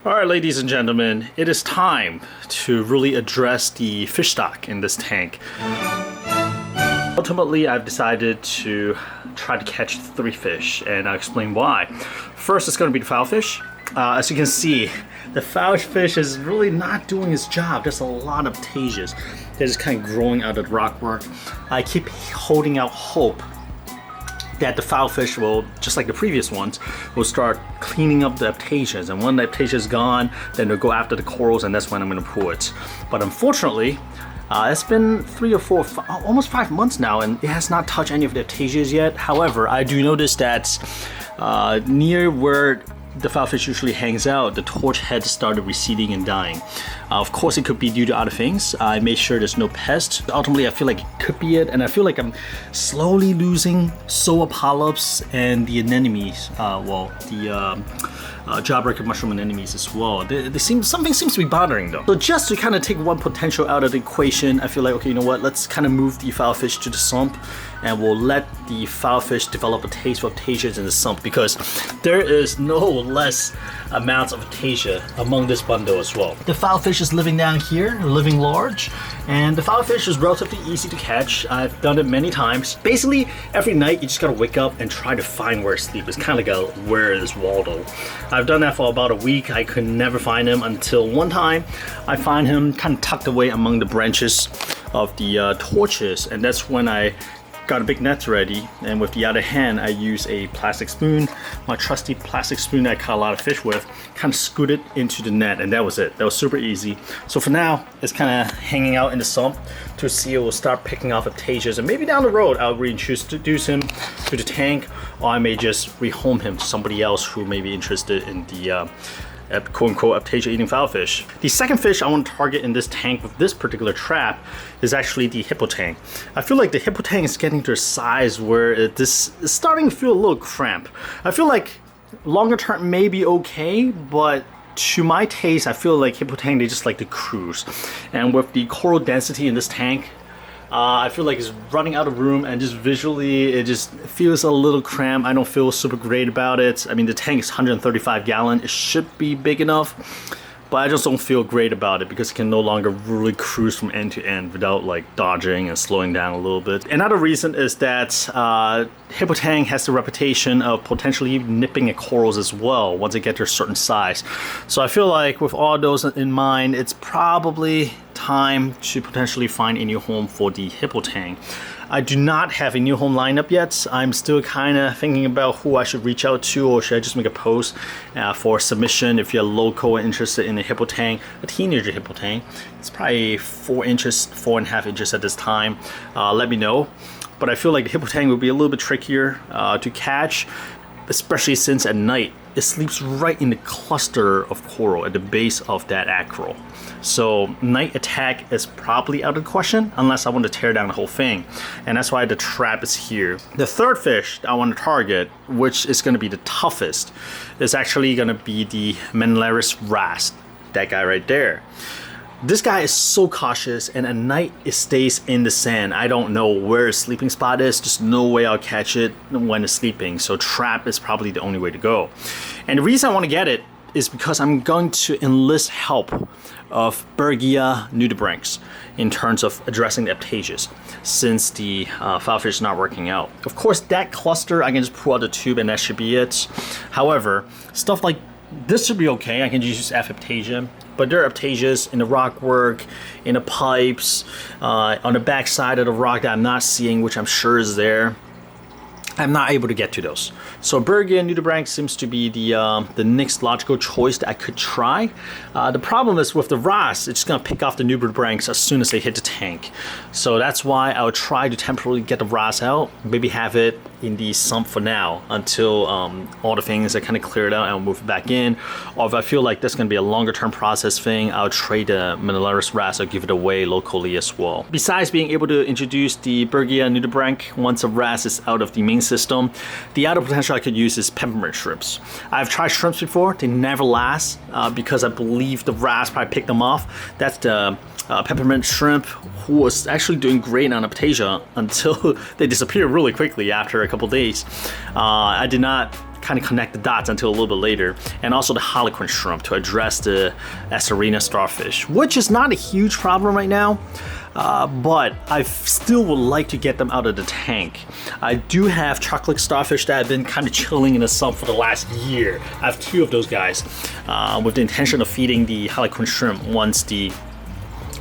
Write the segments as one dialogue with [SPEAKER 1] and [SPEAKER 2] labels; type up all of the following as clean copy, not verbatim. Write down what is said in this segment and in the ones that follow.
[SPEAKER 1] Alright, ladies and gentlemen, it is time to really address the fish stock in this tank. Ultimately, I've decided to try to catch 3 fish, and I'll explain why. First, it's going to be the filefish. As you can see, the filefish is really not doing its job. There's a lot of Aiptasias that is kind of growing out of the rockwork. I keep holding out hope that the filefish will, just like the previous ones, will start cleaning up the Aiptasias. And when the Aiptasia is gone, then they'll go after the corals, and that's when I'm going to pull it. But unfortunately, it's been 3 or 4, almost 5 months now, and it has not touched any of the Aiptasias yet. However, I do notice that near where the filefish usually hangs out, the torch head started receding and dying. Of course, it could be due to other things. I made sure there's no pests. Ultimately, I feel like it could be it, and I feel like I'm slowly losing soa polyps and the anemones. Jawbreaker mushroom anemones as well. Something seems to be bothering them. So just to kind of take one potential out of the equation, I feel like, okay, you know what? Let's kind of move the filefish to the sump, and we'll let the filefish develop a taste for Aiptasias in the sump, because there is no less amounts of Aiptasia among this bundle as well. The filefish is living down here, living large, and the filefish is relatively easy to catch. I've done it many times. Basically, every night you just gotta wake up and try to find where to sleep. It's kind of like a where is Waldo. I've done that for about a week. I could never find him until one time I find him kind of tucked away among the branches of the torches, and that's when I got a big net ready, and with the other hand I use a plastic spoon, my trusty plastic spoon that I caught a lot of fish with, kind of scoot it into the net, and that was it. That was super easy. So for now, it's kind of hanging out in the sump to see it will start picking off Aiptasias, and maybe down the road I'll reintroduce him to the tank, or I may just rehome him to somebody else who may be interested in the quote-unquote Aiptasia eating filefish. The second fish I want to target in this tank with this particular trap is actually the Hippo Tang. I feel like the Hippo Tang is getting to a size where this is starting to feel a little cramped. I feel like longer term may be okay, but to my taste, I feel like Hippo Tang, they just like to cruise. And with the coral density in this tank, I feel like it's running out of room, and just visually it just feels a little cramped. I don't feel super great about it. I mean, the tank is 135 gallon. It should be big enough, but I just don't feel great about it because it can no longer really cruise from end to end without like dodging and slowing down a little bit. Another reason is that Hippo Tang has the reputation of potentially nipping at corals as well once they get to a certain size. So I feel like with all those in mind, it's probably time to potentially find a new home for the Hippo Tang. I do not have a new home lineup yet. I'm still kind of thinking about who I should reach out to, or should I just make a post for submission if you're local and interested in a Hippo Tang, a teenager Hippo Tang. It's probably 4.5 inches at this time. Let me know. But I feel like the Hippo Tang will be a little bit trickier to catch, especially since at night it sleeps right in the cluster of coral at the base of that acro. So night attack is probably out of the question unless I want to tear down the whole thing, and that's why the trap is here. The third fish I want to target, which is going to be the toughest, is actually going to be the Melanurus Wrasse, that guy right there. This guy is so cautious, and at night it stays in the sand. I don't know where his sleeping spot is. There's no way I'll catch it when it's sleeping, so trap is probably the only way to go. And the reason I want to get it is because I'm going to enlist help of Berghia Nudibranch in terms of addressing the Aiptasias, since the filefish is not working out. Of course, that cluster I can just pull out the tube and that should be it. However, stuff like this should be okay. I can just use F-Aiptasia, but there are Aiptasias in the rockwork, in the pipes, on the back side of the rock that I'm not seeing, which I'm sure is there. I'm not able to get to those. So Berghia Nudibranch seems to be the next logical choice that I could try. The problem is with the Wrasse, it's gonna pick off the Nudibranchs as soon as they hit the tank. So that's why I'll try to temporarily get the Wrasse out, maybe have it in the sump for now until all the things are kind of cleared out and I'll move it back in. Or if I feel like that's gonna be a longer term process thing, I'll trade the Melanurus Wrasse or give it away locally as well. Besides being able to introduce the Berghia Nudibranch once a Wrasse is out of the main system, the other potential I could use is Peppermint Shrimps. I've tried shrimps before, they never last because I believe the Wrasse probably picked them off. That's the Peppermint Shrimp, who was actually doing great on Aiptasia until they disappeared really quickly after a couple days. I did not kind of connect the dots until a little bit later. And also the Harlequin Shrimp to address the Asterina Starfish, which is not a huge problem right now. But I still would like to get them out of the tank. I do have chocolate starfish that have been kind of chilling in the sump for the last year. I have 2 of those guys with the intention of feeding the Harlequin Shrimp once the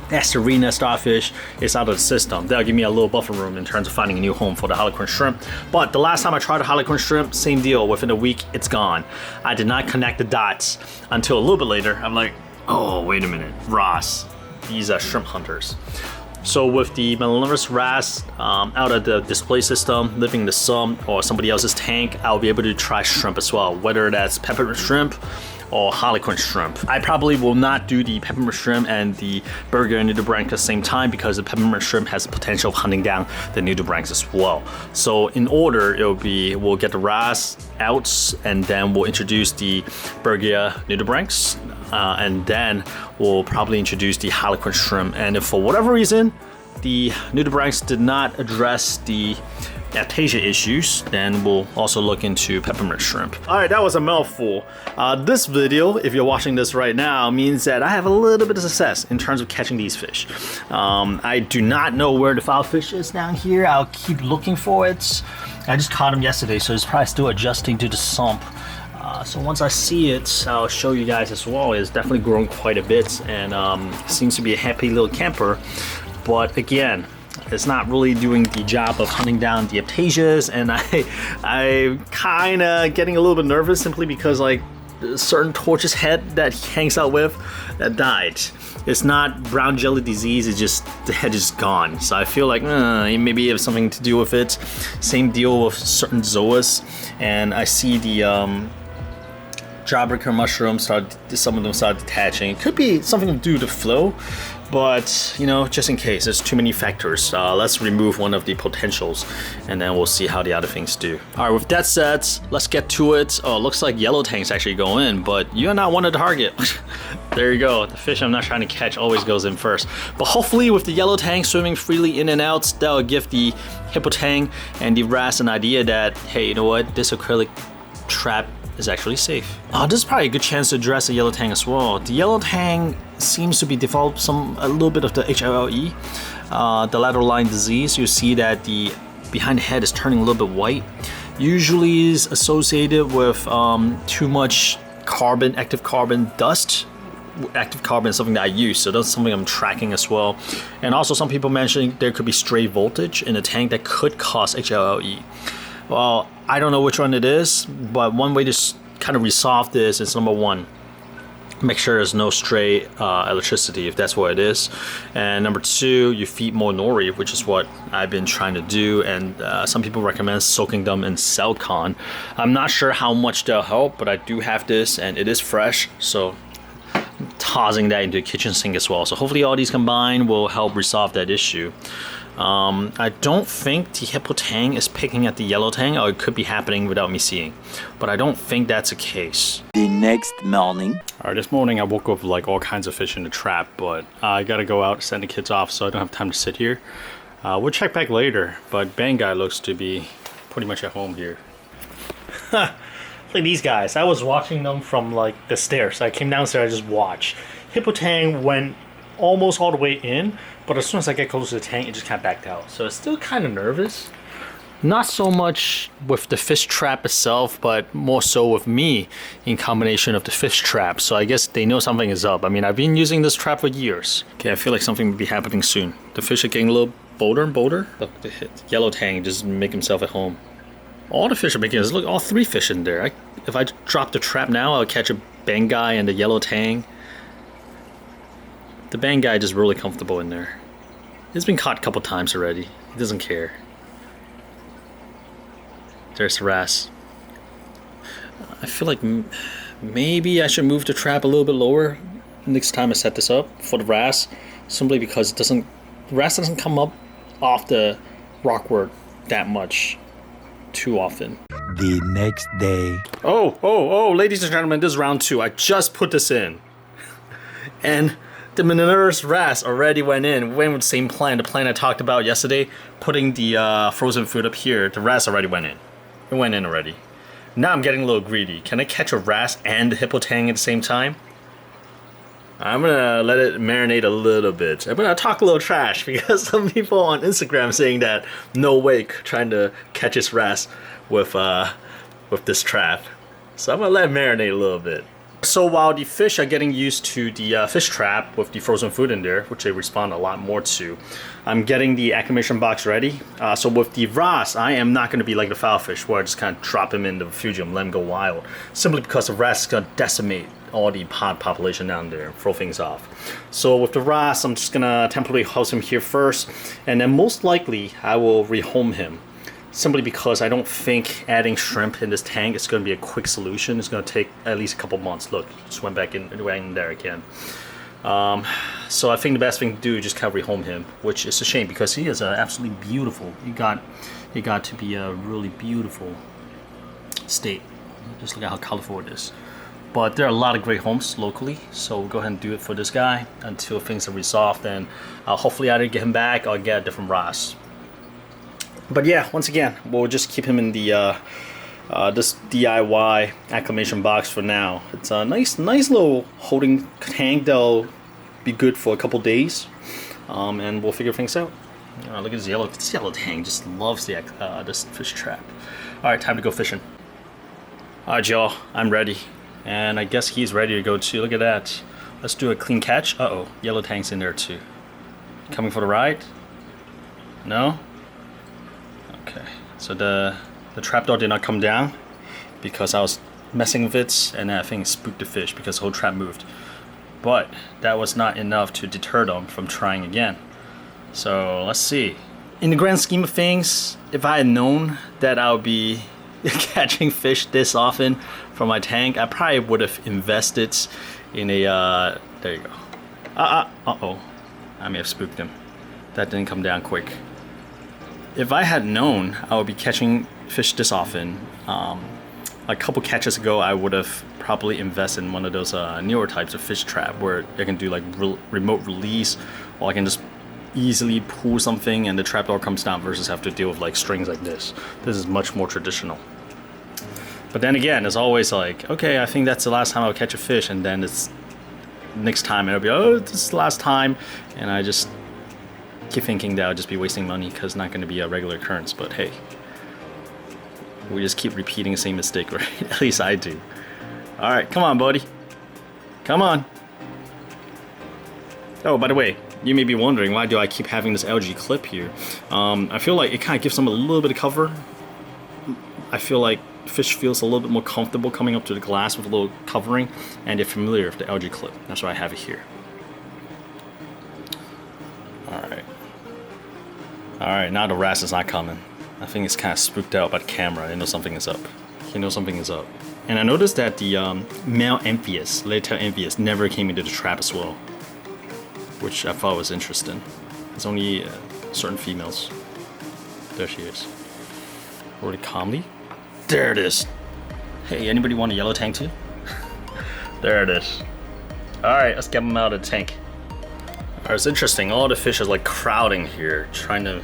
[SPEAKER 1] Asterina Starfish is out of the system. That'll give me a little buffer room in terms of finding a new home for the Harlequin Shrimp. But the last time I tried the Harlequin Shrimp, same deal. Within a week, it's gone. I did not connect the dots until a little bit later. I'm like, oh, wait a minute, Wrasse. These are shrimp hunters. So with the Melanurus Wrasse out of the display system, living in the sump or somebody else's tank, I'll be able to try shrimp as well, whether that's Peppermint Shrimp or Harlequin Shrimp. I probably will not do the Peppermint Shrimp and the Berghia Nudibranch at the same time because the Peppermint Shrimp has the potential of hunting down the Nudibranchs as well. So in order, we'll get the Wrasse out and then we'll introduce the Berghia Nudibranchs and then we'll probably introduce the Harlequin Shrimp. And if for whatever reason the Nudibranchs did not address the Aiptasia issues, then we'll also look into Peppermint Shrimp. Alright, that was a mouthful. This video, if you're watching this right now, means that I have a little bit of success in terms of catching these fish. I do not know where the filefish is down here. I'll keep looking for it. I just caught him yesterday, so it's probably still adjusting to the sump. So once I see it, I'll show you guys as well. It's definitely grown quite a bit and seems to be a happy little camper. But again, it's not really doing the job of hunting down the Aiptasias, and I'm kind of getting a little bit nervous simply because like a certain tortoise head that he hangs out with that died. It's not brown jelly disease, it's just the head is gone. So I feel like maybe it has something to do with it. Same deal with certain zoas, and I see the jawbreaker mushrooms some of them start detaching. It could be something to do with the flow. But, you know, just in case, there's too many factors. Let's remove one of the potentials and then we'll see how the other things do. All right, with that said, let's get to it. Oh, it looks like yellow tangs actually go in, but you're not one to target. There you go. The fish I'm not trying to catch always goes in first. But hopefully with the yellow tang swimming freely in and out, that'll give the Hippo tang and the Wrasse an idea that, hey, you know what, this acrylic trap is actually safe. This is probably a good chance to address the yellow tang as well. The yellow tang seems to be developed a little bit of the HLLE, the lateral line disease. You see that the behind the head is turning a little bit white. Usually is associated with too much carbon, active carbon dust. Active carbon is something that I use, so that's something I'm tracking as well. And also some people mentioning there could be stray voltage in the tank that could cause HLLE. Well, I don't know which one it is, but one way to kind of resolve this is number one, make sure there's no stray electricity if that's what it is. And number two, you feed more nori, which is what I've been trying to do. And some people recommend soaking them in Celcon. I'm not sure how much they'll help, but I do have this and it is fresh. So I'm tossing that into the kitchen sink as well. So hopefully all these combined will help resolve that issue. I don't think the Hippo tang is picking at the yellow tang, or it could be happening without me seeing, but I don't think that's the case.
[SPEAKER 2] The next morning.
[SPEAKER 1] Alright, this morning I woke up with like all kinds of fish in the trap, but I gotta go out, send the kids off, so I don't have time to sit here. We'll check back later, but Bangai looks to be pretty much at home here. Look at these guys. I was watching them from like the stairs. I came downstairs, I just watched. Hippo tang went almost all the way in, but as soon as I get close to the tank, it just kind of backed out. So it's still kind of nervous. Not so much with the fish trap itself, but more so with me in combination of the fish trap. So I guess they know something is up. I mean, I've been using this trap for years. Okay, I feel like something will be happening soon. The fish are getting a little bolder and bolder. Look, the yellow tang just make himself at home. All the fish are making this. Look, all three fish in there. If I drop the trap now, I'll catch a Bangai and the yellow tang. The Bangai just really comfortable in there. It's been caught a couple times already. He doesn't care. There's the Wrasse. I feel like maybe I should move the trap a little bit lower next time I set this up for the Wrasse, simply because the Wrasse doesn't come up off the rockwork that much too often.
[SPEAKER 2] The next day.
[SPEAKER 1] Oh, ladies and gentlemen, this is round 2. I just put this in. And the Melanurus Wrasse already went with the same plan, the plan I talked about yesterday, putting the frozen food up here. The Wrasse already went in. It went in already. Now I'm getting a little greedy. Can I catch a wrasse and a Hippo Tang at the same time? I'm gonna let it marinate a little bit. I'm gonna talk a little trash because some people on Instagram saying that no way trying to catch his wrasse with this trap. So I'm gonna let it marinate a little bit. So while the fish are getting used to the fish trap with the frozen food in there, which they respond a lot more to, I'm getting the acclimation box ready. So with the wrasse, I am not going to be like the filefish where I just kind of drop him in the refugium, let him go wild. Simply because the wrasse is going to decimate all the pod population down there and throw things off. So with the wrasse, I'm just going to temporarily house him here first, and then most likely I will rehome him. Simply because I don't think adding shrimp in this tank is going to be a quick solution. It's going to take at least a couple months. Look, just went back in there again. So I think the best thing to do is just kind of rehome him, which is a shame because he is absolutely beautiful. He got to be a really beautiful state. Just look at how colorful it is. But there are a lot of great homes locally, so we'll go ahead and do it for this guy until things are resolved, and hopefully either get him back or get a different wrasse. But yeah, once again, we'll just keep him in the this DIY acclimation box for now. It's a nice little holding tank that'll be good for a couple days, and we'll figure things out. Look at this yellow tank, just loves the this fish trap. All right, time to go fishing. All right, y'all, I'm ready, and I guess he's ready to go too. Look at that. Let's do a clean catch. Uh-oh, yellow tank's in there too. Coming for the ride? No? Okay, so the trapdoor did not come down because I was messing with it, and I think it spooked the fish because the whole trap moved. But that was not enough to deter them from trying again. So let's see. In the grand scheme of things, if I had known that I would be catching fish this often from my tank, I probably would have invested in a there you go. Uh-oh, I may have spooked him. That didn't come down quick. If I had known I would be catching fish this often, a couple catches ago I would have probably invested in one of those newer types of fish trap where I can do like remote release, or I can just easily pull something and the trapdoor comes down versus have to deal with like strings like this. This is much more traditional. But then again, it's always like, okay, I think that's the last time I'll catch a fish, and then it's next time it'll be, oh, this is the last time, and I just keep thinking that I'll just be wasting money because it's not going to be a regular occurrence. But hey, we just keep repeating the same mistake, right? At least I do. All right, come on, buddy. Come on. Oh, by the way, you may be wondering, why do I keep having this algae clip here? I feel like it kind of gives them a little bit of cover. I feel like fish feels a little bit more comfortable coming up to the glass with a little covering, and they're familiar with the algae clip. That's why I have it here. Alright, now the wrasse is not coming. I think it's kind of spooked out by the camera. They know something is up. He knows something is up. And I noticed that the male Amphias, later Amphias, never came into the trap as well, which I thought was interesting. There's only certain females. There she is. Really calmly. There it is. Hey, anybody want a yellow tank too? There it is. Alright, let's get them out of the tank. It's interesting, all the fish is like crowding here, trying to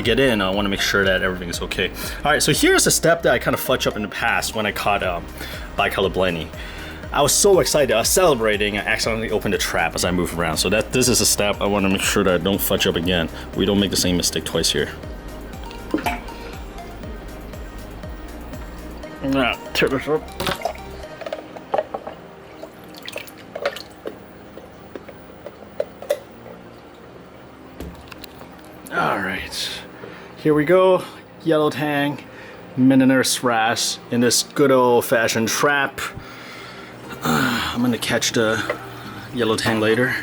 [SPEAKER 1] get in. I want to make sure that everything is okay. Alright, so here's a step that I kind of fudged up in the past when I caught bicolor blenny. I was so excited, I was celebrating, I accidentally opened the trap as I moved around. So this is a step I want to make sure that I don't fudge up again. We don't make the same mistake twice here. Now, tear this up. Alright, here we go. Yellow Tang, Melanurus Wrasse in this good old-fashioned trap. I'm gonna catch the yellow Tang later.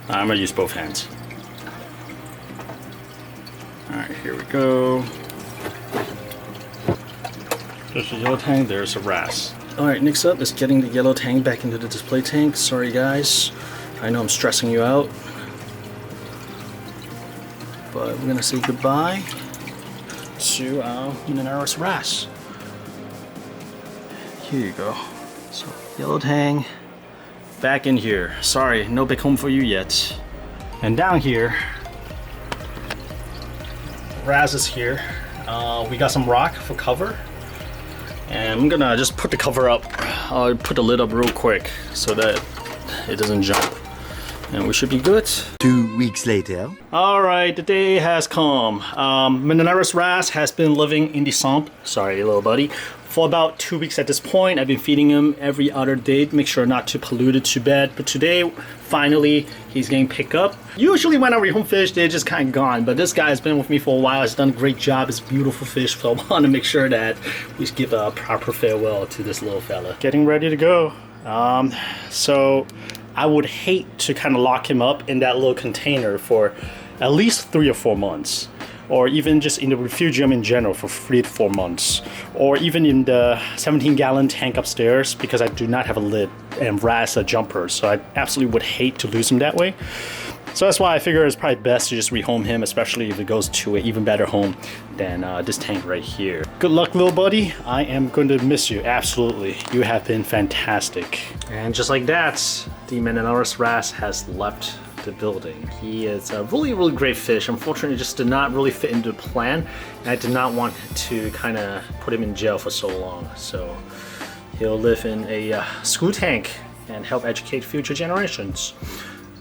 [SPEAKER 1] I'm gonna use both hands. Alright, here we go. There's the yellow Tang, there's a wrasse. Alright, next up is getting the yellow Tang back into the display tank. Sorry guys, I know I'm stressing you out. But we're gonna say goodbye to our Melanurus Wrasse. Here you go. So, yellow Tang back in here. Sorry, no big home for you yet. And down here, Wrasse is here. We got some rock for cover. And I'm gonna just put the cover up. I'll put the lid up real quick so that it doesn't jump. And we should be good.
[SPEAKER 2] 2 weeks later.
[SPEAKER 1] All right, the day has come. Melanurus Wrasse has been living in the sump. Sorry, little buddy. For about 2 weeks at this point. I've been feeding him every other day to make sure not to pollute it too bad. But today, finally, he's getting picked up. Usually when I rehome fish, they're just kind of gone. But this guy has been with me for a while. He's done a great job. It's a beautiful fish. So I want to make sure that we give a proper farewell to this little fella. Getting ready to go. So I would hate to kind of lock him up in that little container for at least 3 or 4 months. Or even just in the refugium in general for 3 to 4 months. Or even in the 17-gallon tank upstairs because I do not have a lid and Wrasse a jumper. So I absolutely would hate to lose him that way. So that's why I figure it's probably best to just rehome him, especially if it goes to an even better home than this tank right here. Good luck, little buddy. I am going to miss you, absolutely. You have been fantastic. And just like that, the Melanurus Wrasse has left the building. He is a really, really great fish. Unfortunately, just did not really fit into the plan. And I did not want to kind of put him in jail for so long. So he'll live in a school tank and help educate future generations.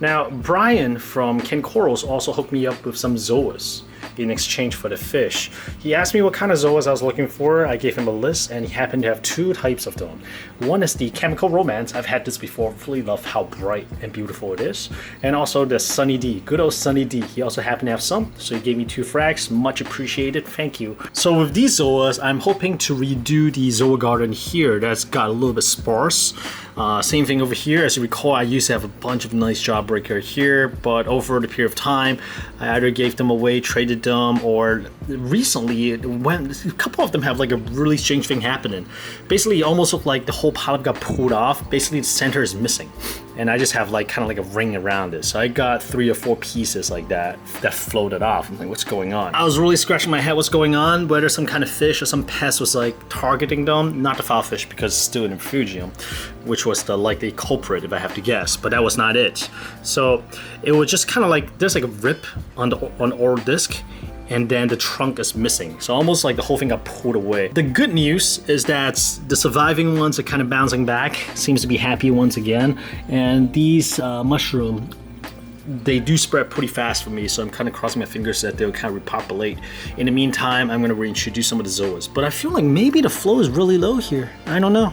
[SPEAKER 1] Now, Brian from Ken Corals also hooked me up with some zoas in exchange for the fish. He asked me what kind of zoas I was looking for. I gave him a list and he happened to have 2 types of them. One is the Chemical Romance. I've had this before. Really love how bright and beautiful it is. And also the Sunny D, good old Sunny D. He also happened to have some, so he gave me 2 frags. Much appreciated, thank you. So with these zoas, I'm hoping to redo the zoa garden here. That's got a little bit sparse. Same thing over here. As you recall, I used to have a bunch of nice jawbreaker here, but over the period of time, I either gave them away, traded them, or recently, a couple of them have like a really strange thing happening. Basically, it almost looked like the whole polyp got pulled off. Basically, the center is missing. And I just have like kind of like a ring around it. So I got 3 or 4 pieces like that floated off. I'm like, what's going on? I was really scratching my head what's going on, whether some kind of fish or some pest was like targeting them. Not the filefish because it's still in refugium, which was the likely culprit if I have to guess, but that was not it. So it was just kind of like, there's like a rip on the oral disc, and then the trunk is missing. So almost like the whole thing got pulled away. The good news is that the surviving ones are kind of bouncing back, seems to be happy once again. And these mushroom, they do spread pretty fast for me, so I'm kind of crossing my fingers that they'll kind of repopulate. In the meantime, I'm going to reintroduce some of the zoas. But I feel like maybe the flow is really low here. I don't know.